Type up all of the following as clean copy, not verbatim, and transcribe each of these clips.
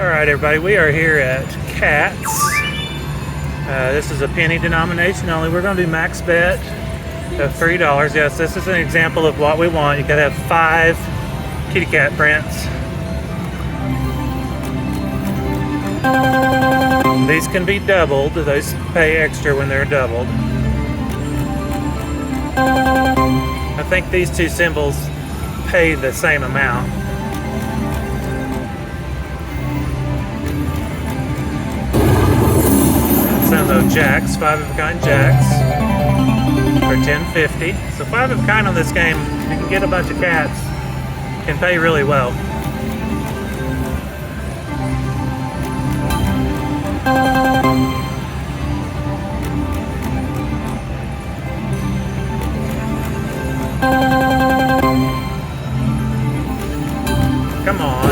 Alright everybody, we are here at Cats. This is a penny denomination only. We're going to do max bet of $3. Yes, this is an example of what we want. You gotta have 5 kitty cat prints. These can be doubled. Those pay extra when they're doubled. I think these two symbols pay the same amount. Some of those jacks, 5 of a kind jacks for $10.50. So 5 of a kind on this game, you can get a bunch of cats, can pay really well. Come on.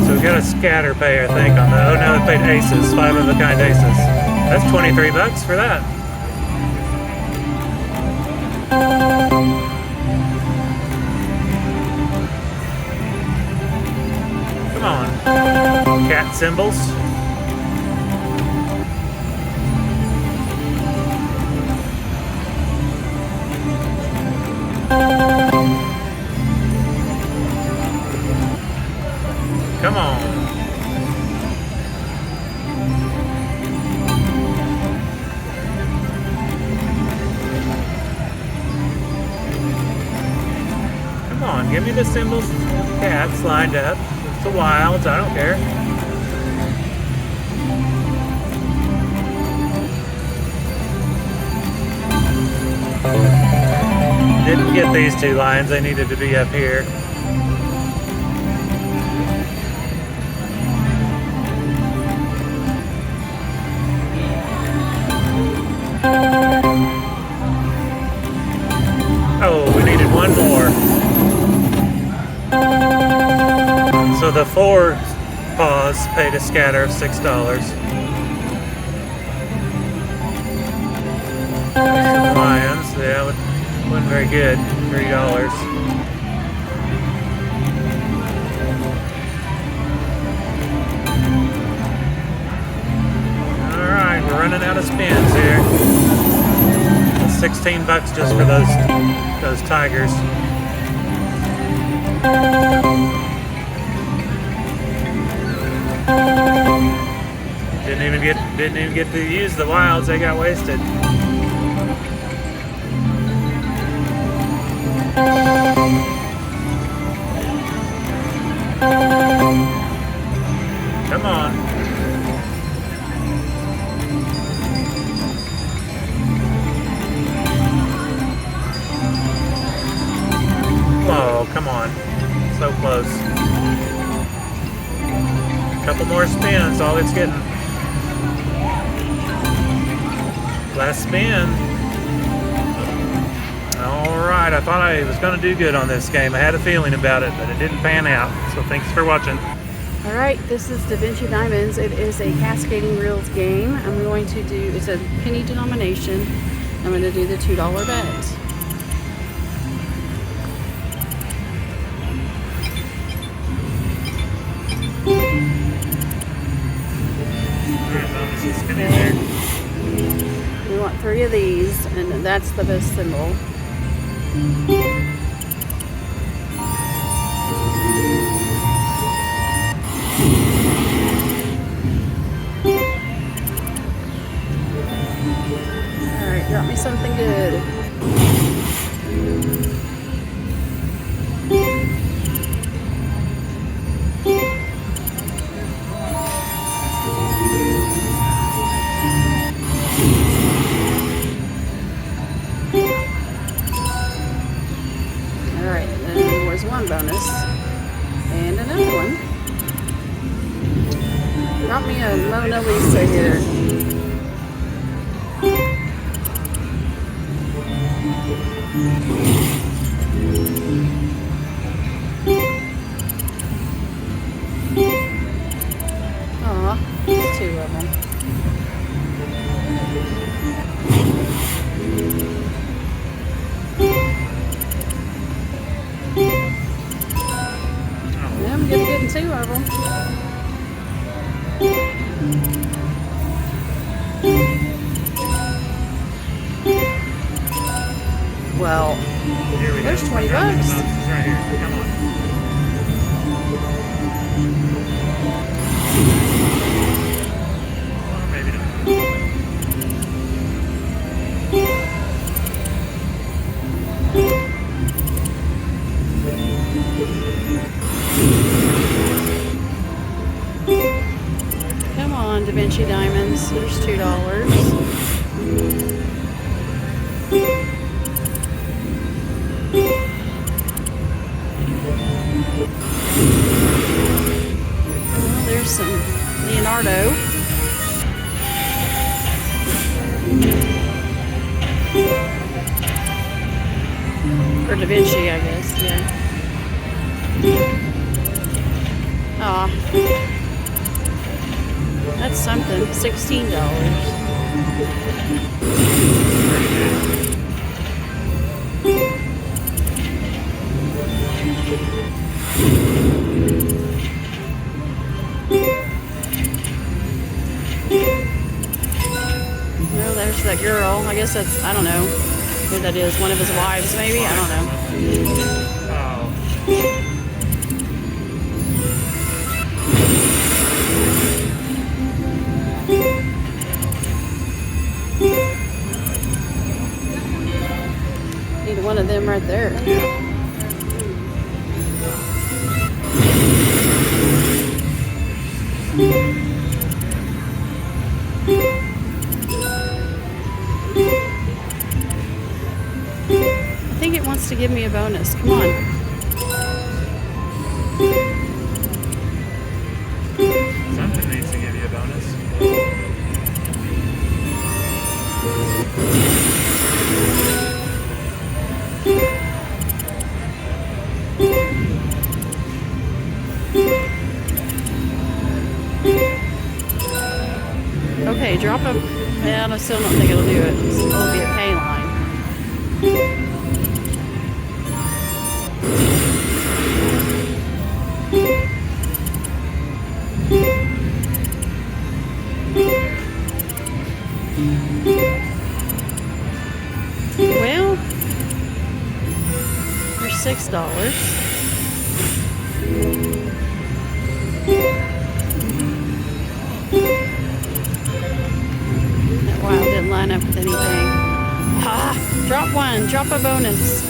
So we got a scatter pay, I think, on the. Oh no, they paid aces, 5 of a kind aces. That's $23 for that. Come on. Cat symbols. Come on. Come on, give me the symbols. Cats lined up. It's the wilds, I don't care. Didn't get these 2 lines, they needed to be up here. Oh, we needed 1 more. So the 4 paws paid a scatter of $6. Some lions, yeah, wasn't very good. $3. All right, we're running out of spins here. $16 just for those tigers. Didn't even get to use the wilds. They got wasted. Come on. Oh, come on. So close. A couple more spins, all it's getting. Last spin. Alright, I thought I was going to do good on this game. I had a feeling about it, but it didn't pan out. So thanks for watching. Alright, this is Da Vinci Diamonds. It is a cascading reels game. I'm going to do, it's a penny denomination. I'm going to do the $2 bet. We want 3 of these, and that's the best symbol. Alright, drop me something good. Alright, then there's 1 bonus. And another one. Drop me a Mona Lisa here. Aw, there's 2 of them. 2 of them. Well, Here we there's go. 20 I got bucks. the boxes right here. Come on. Or maybe not. Come on, Da Vinci Diamonds. There's $2. Well, there's some Leonardo. Or Da Vinci, I guess, yeah. Aw. That's something. $16. Well, there's that girl. I guess that's, I don't know who that is. One of his wives, maybe? I don't know. Oh. Need one of them right there. I think it wants to give me a bonus. Come on. Something needs to give you a bonus. Okay, drop a. Yeah, I still don't think it'll do it. It'll be a pay line. Well, for $6. That wild didn't line up with anything. Ah, drop one, drop a bonus.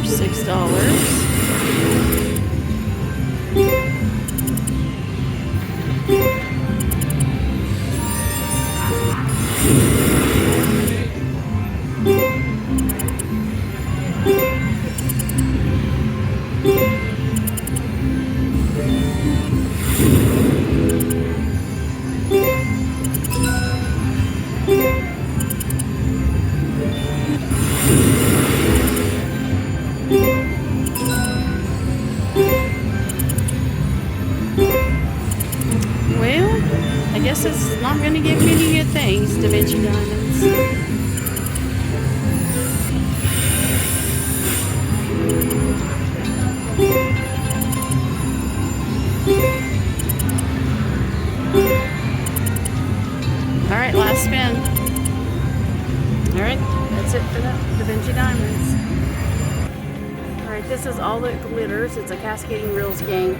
$6. Well, I guess it's not going to give me any good things, Da Vinci Diamonds. All right, last spin. All right, that's it for that Da Vinci Diamonds. All right, this is All That Glitters. It's a cascading reels game.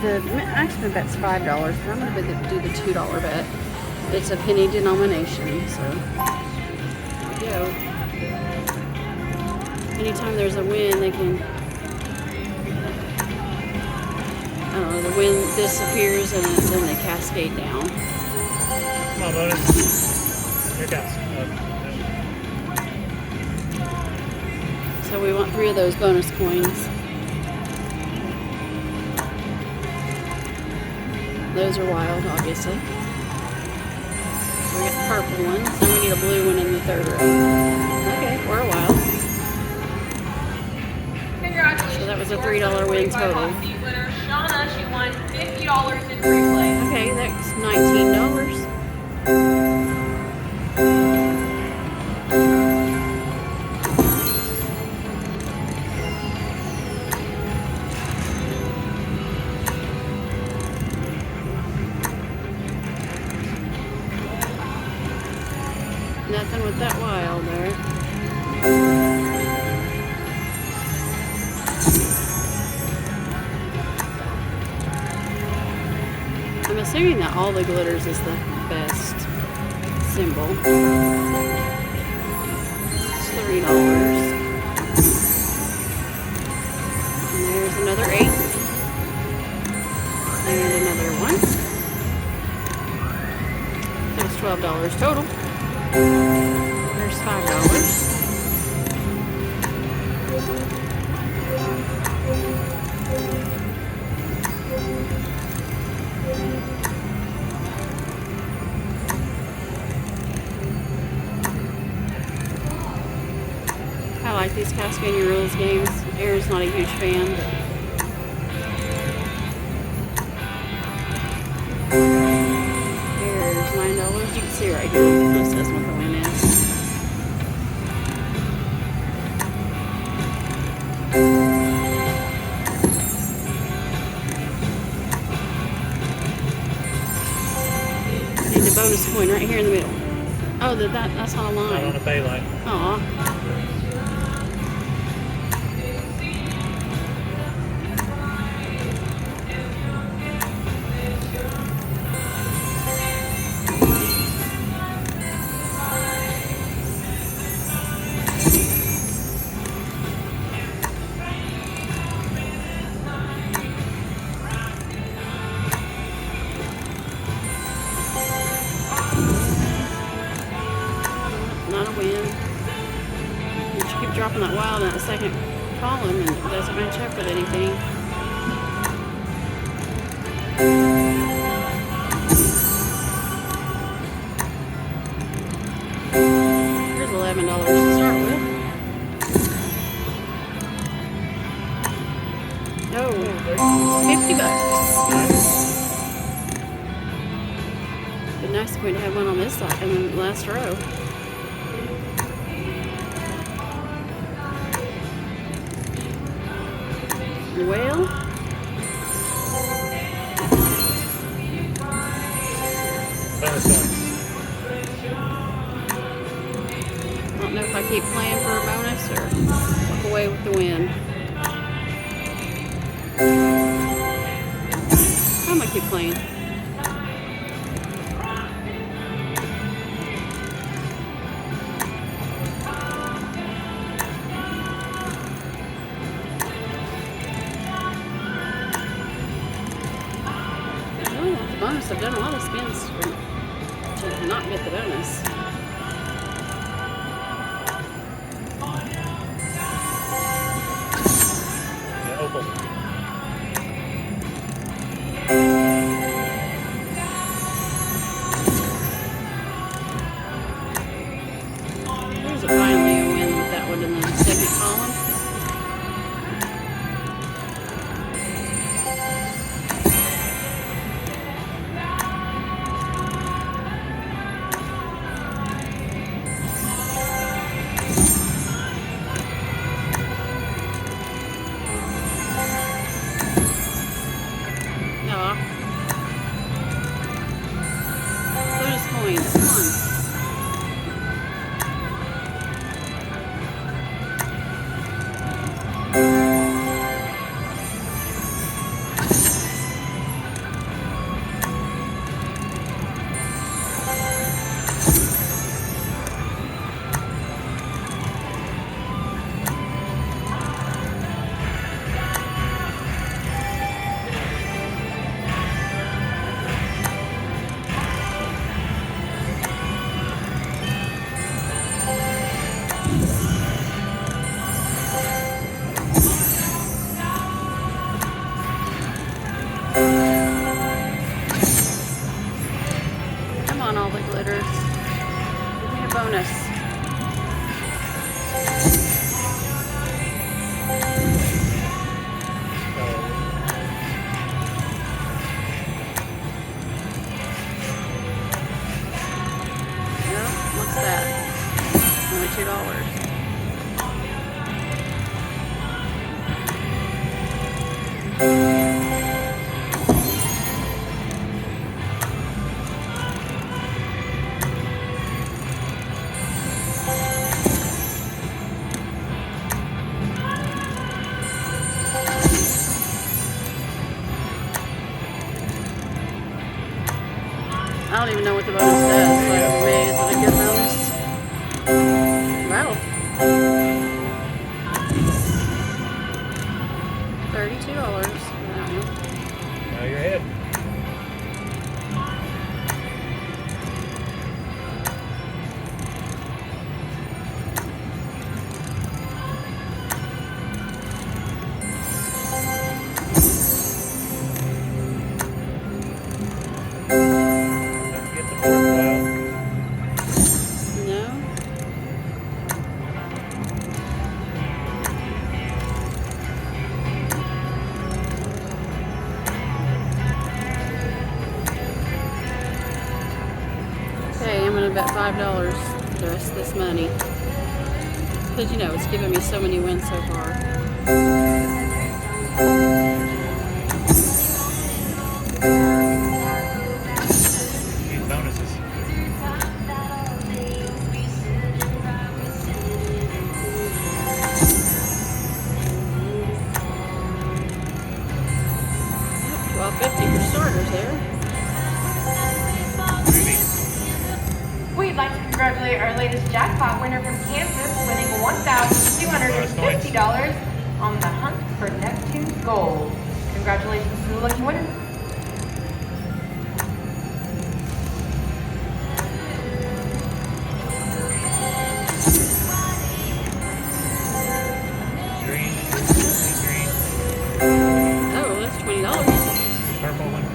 The maximum bet's $5, but I'm going to do the $2 bet. It's a penny denomination, so there you go. Anytime there's a win, they can, I don't know, the win disappears and then they cascade down. Come on, bonus. Here it goes. So we want 3 of those bonus coins. Those are wild, obviously. We got purple ones, and we need a blue one in the third row. Okay, we're a wild. Congratulations. So that was a $3 win total. Winner Shauna, she won $50 in free play. Okay, that's $19. with that wild there. I'm assuming that all the glitters is the best symbol. It's $3. And there's another 8. And another 1. So it's $12 total. There's $5. I like these Cascadia Rules games. Aaron's not a huge fan, but there's $9. You can see right here. This says what the win is. Need the bonus coin right here in the middle. Oh, that's not a Not on line. a bay line. Aw. Not a win. But you keep dropping that wild in that second column and it doesn't match up with anything. Here's $11 to start with. Oh, $50. But nice if we'd have one on this side in the last row. Well, Bonus points. I don't know if I keep playing for a bonus or walk away with the win. I'm gonna keep playing. Bonus. I've done a lot of spins to not get the bonus. Yeah, opal. There's a finally a win with that one in the second column. Bonus coins, come on. Come on, all the glitters. Give me a bonus. No? What's that? Only $2. I don't even know what the bonus does. Like for me, is it a good bonus? Wow. $32 for that one. Now you're ahead. Get the fourth pile. No. Okay, I'm gonna bet $5 for the rest of this money. Because you know, it's given me so many wins so far. Need bonuses. $12.50 for starters there. Ruby. We'd like to congratulate our latest jackpot winner from Kansas, winning $1,250 on the hunt for Neptune's gold. Congratulations to the lucky winner. Green. Green. Oh, that's $20. Purple one.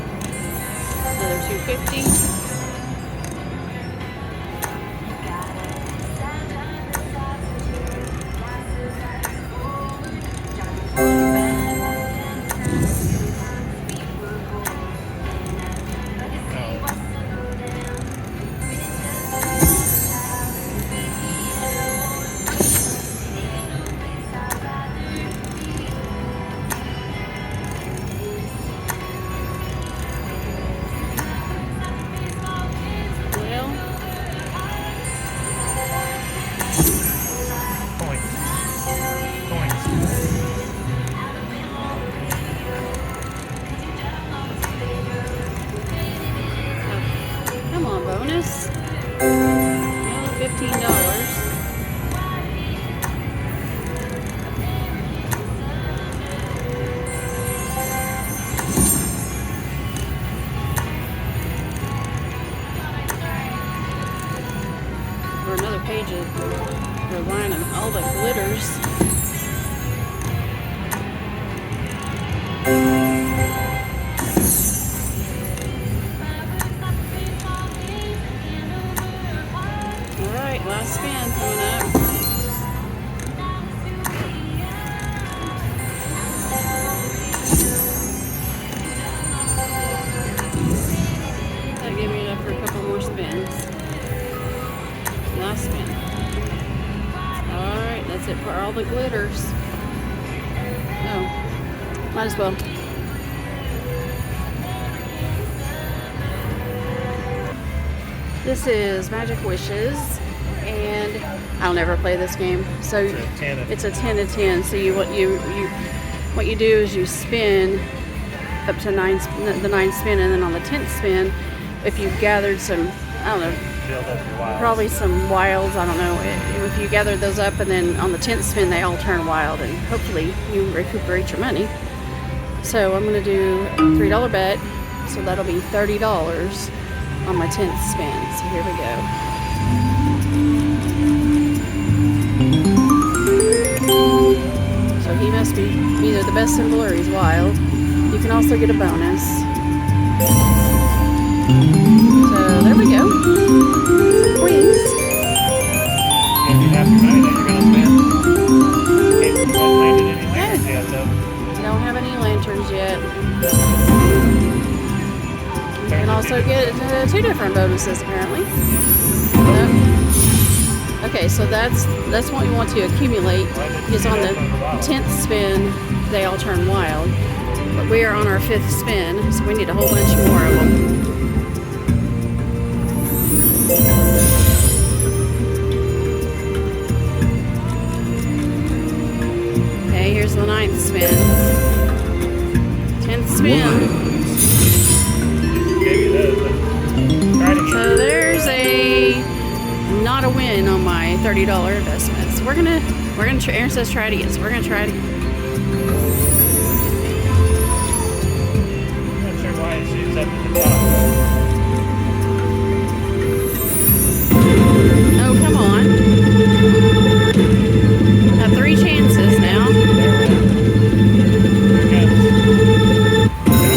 Another $2.50. Well, Coins. Coins. come on, bonus. Well, $15. For another page of the line of all the glitters. Alright, last spin coming up. That'll give me enough for a couple more spins. Last spin. Alright, that's it for all the glitters. Oh, might as well. This is Magic Wishes, and I'll never play this game. So it's a 10 to 10. So what you do is you spin up to the 9th spin, and then on the 10th spin, if you've gathered some, I don't know, Build up your wilds. probably some wilds, I don't know, if you gather those up and then on the 10th spin they all turn wild, and hopefully you recuperate your money. So I'm going to do a $3 bet, so that'll be $30 on my 10th spin. So here we go. So he must be either the best symbol or he's wild. You can also get a bonus. So there we go. Queens. If you have your money that you're going to spend, it hasn't landed any lanterns yet, though. Don't have any lanterns yet. You can also get 2 different bonuses apparently. Okay, so that's what we want to accumulate. Is on the 10th spin they all turn wild, but we are on our 5th spin, so we need a whole bunch more of them. Okay, here's the 9th spin. 10th spin. Gave you those, but try it not a win on my $30 investment. So we're gonna Aaron says try it again. So we're gonna try it again. I'm not sure why it shoots up at the top. Oh, come on. Got 3 chances now.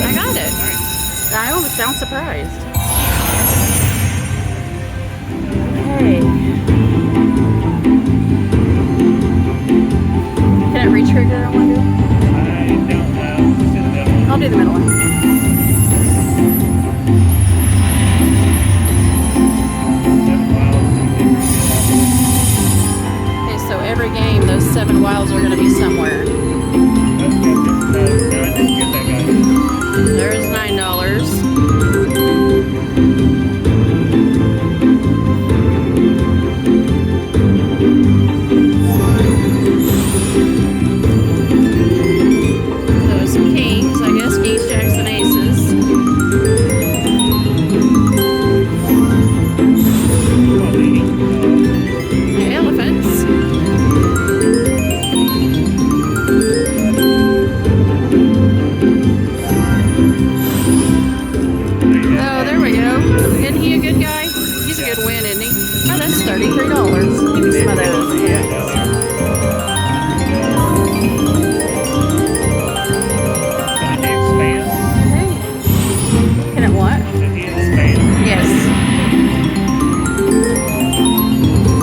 I got it. I almost sound surprised. Okay. Can I re-trigger on one? I don't know. Just do the middle one. I'll do the middle one. Okay, so every game, those 7 wilds are going to be somewhere. There's $9. So some kings, I guess, kings, jacks, and aces. Elephants. Oh, there we go. Isn't he a good guy? He's a good win, isn't he? Oh, that's $33. Give me some of those. Okay. Can it what? Yes.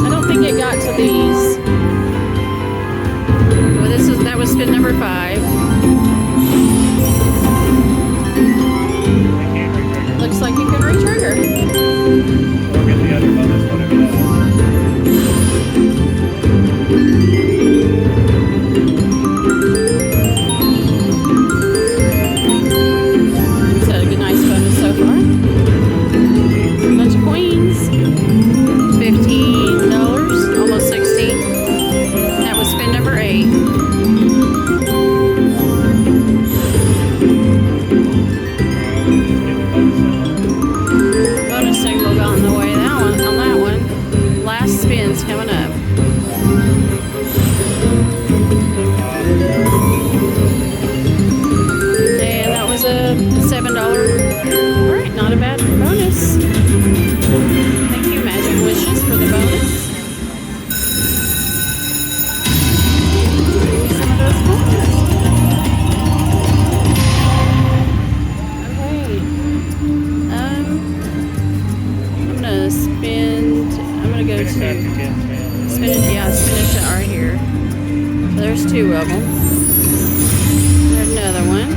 I don't think it got to these. Well, that was spin number 5. Looks like you can re-trigger. Or get the other bonus, whatever that It's had a good, nice bonus so far. A bunch of queens. $15, almost 16. That was spin number 8. Bonus signal got in the way on that one. Last spin's coming up. And that was a $7. Alright, not a bad bonus. Thank you, Magic Wishes, for the bonus. Give me some of those coins. Okay. I'm gonna go to spin it right here. So there's 2 of them. There's another one.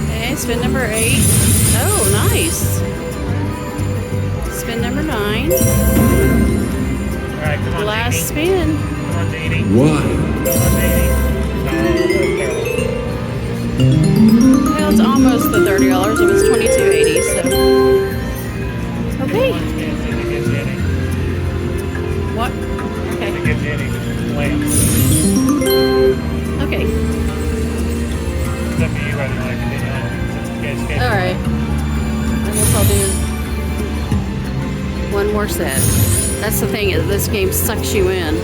Okay, spin number 8. Oh, nice. Spin number 9. Alright, come on, Last Dee Dee. spin. Come on, Dee Dee. Why? Come on, Dee Dee. Well, it's almost the $30. It was $22.80, so. Okay. One spin, see if it gives you any. What? If Okay. it gives you any lamps. Okay. It's up to you whether you want to continue on. Okay, Alright. I guess I'll do one more set. That's the thing, is this game sucks you in.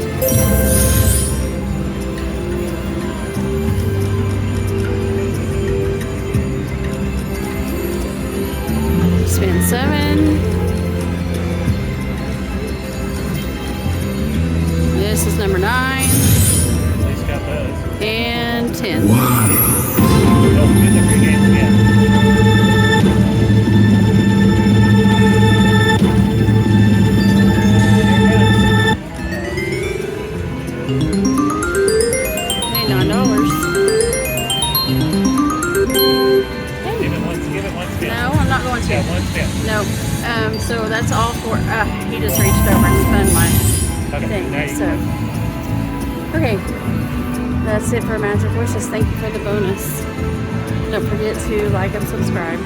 Spin 7. This is number 9. At least got those. And 10. Why? Oh, get the free games again. Okay, $9. Give it one spin. No, I'm not going to. Yeah, one spin. No. So that's all for. He just reached over and spun my Okay, thing. there you So, okay, that's it for Magic Wishes. Thank you for the bonus. Don't forget to like and subscribe.